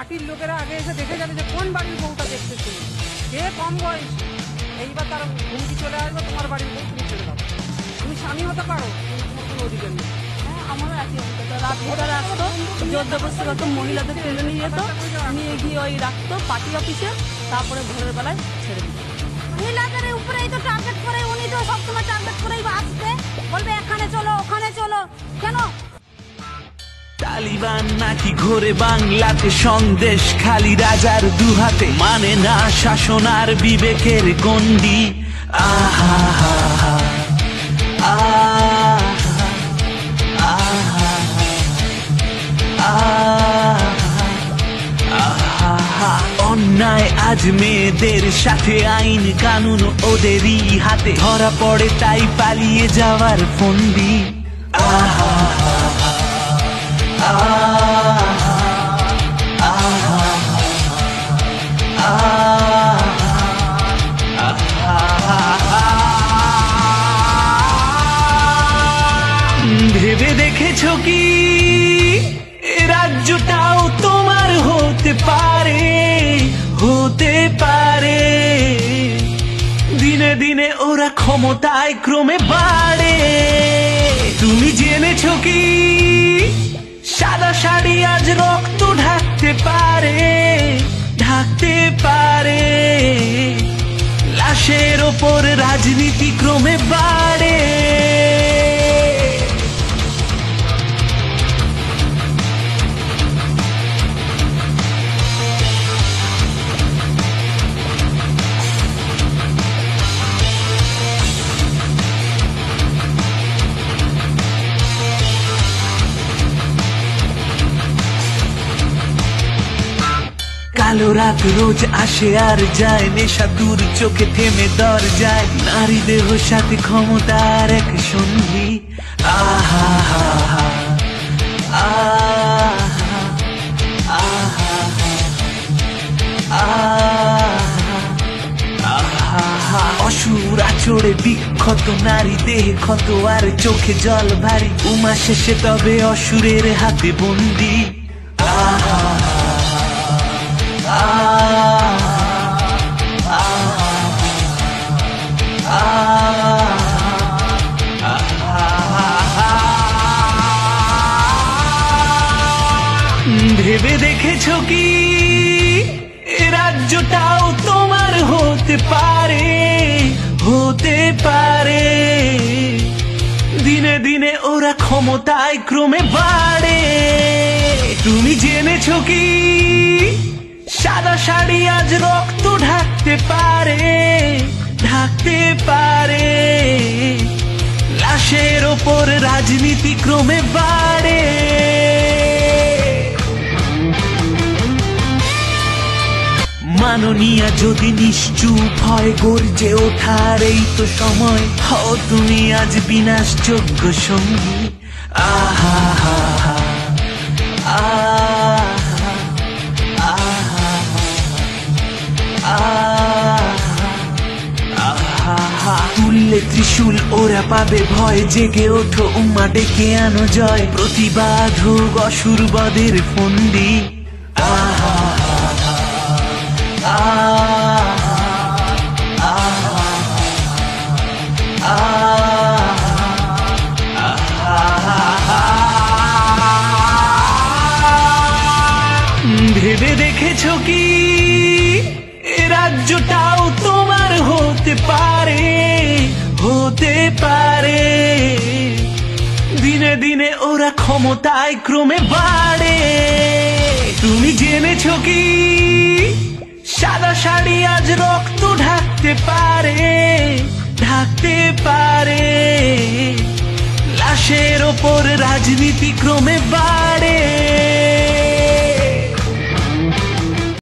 পার্টির লোকেরা আগে এসে দেখে যাবে যে কোন বাড়ির বউটা দেখতেছে, কে কম বয়স। এইবার তার হুমকি চলে আসবে, তোমার বাড়ির বউ তুমি ছেড়ে দাও, তুমি স্বামী হতে পারো, কিন্তু তোমার কোনো অধিকার নেই। আমারও একই অভিজ্ঞতা। রাত ভোটার আসতো, জোর জবরদস্তি করতো, মহিলাদের তুলে নিয়ে যেত, নিয়ে গিয়ে ওই রাখতো পার্টি অফিসে, তারপরে ভোরের বেলায় ছেড়ে দিত। মহিলাদের উপরেই তো টার্গেট করে, উনি তো সবসময় টার্গেট করেই আসবে, বলবে এখানে চলো ওখানে চলো। কেন তালিবান নাকি ঘোরে বাংলাতে সন্দেশ খালি রাজার দুহাতে, মানে না শাসন আর বিবেকের গণ্ডি। আহা হা হা অন্যায় আজ মেয়েদের সাথে, আইন কানুন ওদেরই হাতে, ধরা পড়ে তাই পালিয়ে যাওয়ার ফন্দি। আহা ভেবে দেখেছো কি রাজ্যটাও তোমার হতে পারে, হতে পারে। দিনে দিনে ওরা ক্ষমতায় ক্রমে বাড়ে। তুমি জেনেছো কি সাদা শাড়ি আজ রক্ত ঢাকতে পারে, ঢাকতে পারে। লাশের ওপর রাজনীতি ক্রমে বাড়ে। কালো রাত রোজ আসে আর যায়, নেশা দূর চোখে থেমে দরজায়, নারী দেহ সাথে ক্ষমতার এক সন্ধি। আহা হা হা অসুর আচড়ে বিক্ষত নারী দেহে ক্ষত আর চোখে জল ভারী, উমা শেষে তবে অসুরের হাতে বন্দি। আহা ভেবে দেখেছো কি রাজ্যটাও তোমার হতে পারে, হতে পারে। দিনে দিনে ওরা ক্ষমতায় ক্রমে বাড়ে। তুমি জেনেছো কি সাদা শাড়ি আজ রক্ত ঢাকতে পারে, ঢাকতে পারে। লাশের ওপর রাজনীতি ক্রমে বাড়ে। মাননীয়া যদি নিশ্চুপ হয়, গর্জে ওঠার এই তো সময়, হও তুমি আজ বিনাশযোগ্য সঙ্গী। আহা হা হা তুললে ত্রিশূল ওরা পাবে ভয়, জেগে ওঠো উম্মা ডেকে আনো জয়, প্রতিবাদ হোক অসুরবদের ফন্দি। আহা ভেবে দেখেছো কি রাজ্যটাও তোমার হতে পারে, হতে পারে। দিনে দিনে ওরা ক্ষমতায় ক্রমে বাড়ে। তুমি জেনেছো কি সাদা শাড়ি আজ রক্ত ঢাকতে পারে, ঢাকতে পারে। লাশের ওপর রাজনীতি ক্রমে বাড়ে।